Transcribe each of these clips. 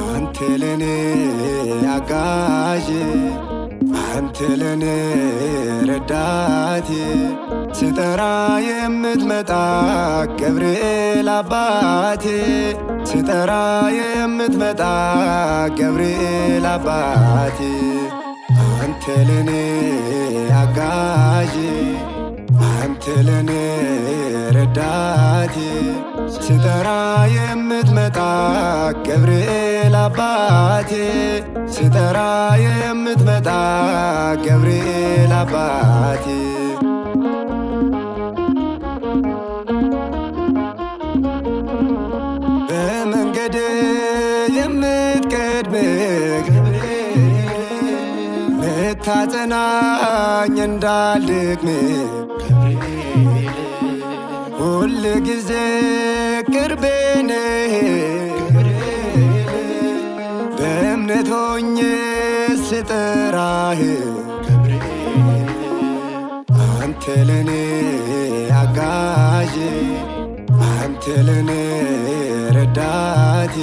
አንተ ለኔ አጋዤ አንተ ለኔ ረዳቴ ስጠራ የምትመጣ ገብርኤል አባቴ ስጠራ የምትመጣ ገብርኤል አባቴ አንተ ለኔ አጋዤ አንተ ለኔ ረዳቴ ስጠራ የምትመጣ ገብርኤል አባቴ ስጠራ የምትመጣ ገብርኤል አባቴ በመንገድ የምትቀድም ገብርኤል ምታጸናኝ እንዳልደክም ሁል ጊዜ ቅርቤ ነህ በእምነት ሆኜ ስጠራህ አንተ ለኔ አጋዤ አንተ ለኔ ረዳቴ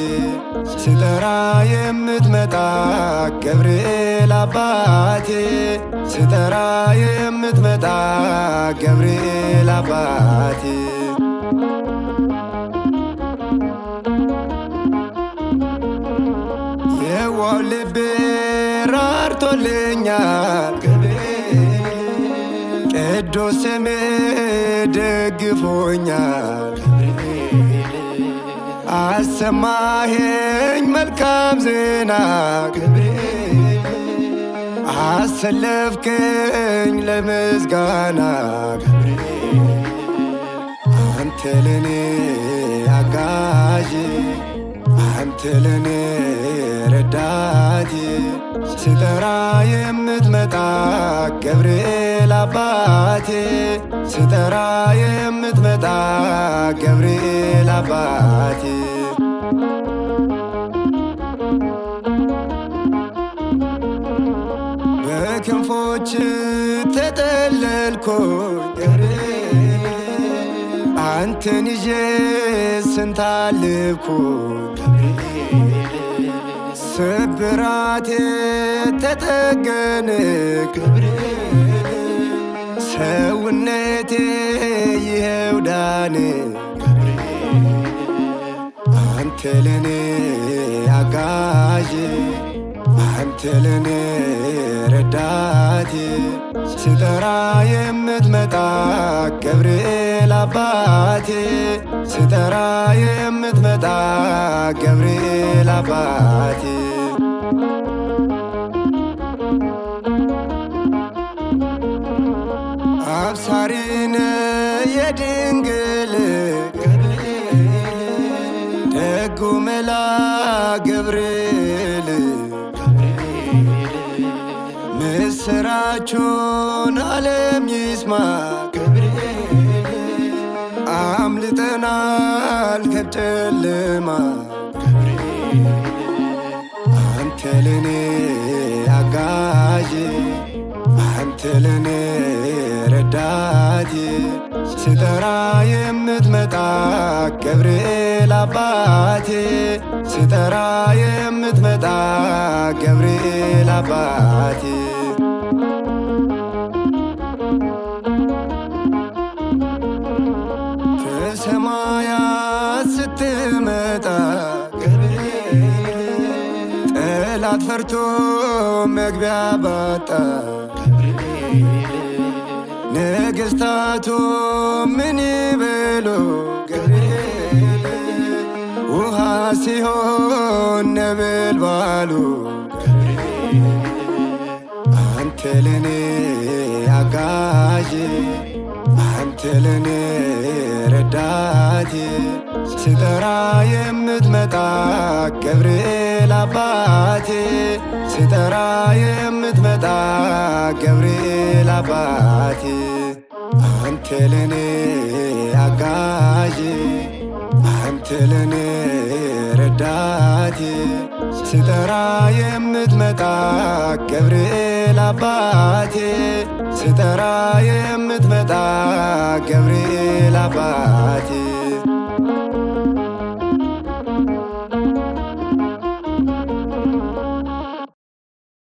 ስጠራ የምትመጣ ገብርኤል አባቴ ስጠራ የምትመጣ ገብርኤል አባቴ የዋህ ልቤ ራርቶልኛል ቅዱስ ስምህ ደግፎኛል አሰማኸኝ መልካም ዜና አሰለፍከኝ ለምስጋና አንተ ለኔ አጋዤ አንተ ለኔ ረዳቴ ስጠራ የምትመጣ ገብርኤል አባቴ ስጠራ የምትመጣ ገብርኤል አባቴ በክንፎች ተጠለልኩኝ ገብርኤል አንተን ይዤ ስንት አለፍኩኝ ስብራቴ ተጠገነ ገብርኤል ሰውነቴ ይኸው ዳነ አንተ ለኔ አጋዤ አንተ ለኔ ረዳቴ ስጠራ የምትመጣ ገብርኤል አባቴ ስጠራ የምትመጣ ገብርኤል አባቴ አብሳሪነ የድንግል ደጉ መልአክ ገብርኤል ምስራቹን ዓለም ይስማ አምልጠናል ከጨለማ አንተ ለኔ አጋዤ አንተ ለኔ ረዳቴ ስጠራ የምትመጣ ገብርኤል አባቴ ስጠራ የምትመጣ ገብርኤል አባቴ ከሰማያት ስትመጣ ገብርኤል ጠላት ፈርቶ መግቢያ ባጣ ነገሥታቱ ምን ይበሉ ገብርኤል ውሃ ሲሆን ነበልባሉ አንተ ለኔ አጋዤ አንተ ለኔ ረዳቴ ስጠራ የምትመጣ ገብርኤል አባቴ ስጠራ የምትመጣ ገብርኤል አባቴ አንተ ለኔ አጋዤ አንተ ለኔ ረዳቴ ስጠራ የምትመጣ ገብርኤል አባቴ ስጠራ የምትመጣ ገብርኤል አባቴ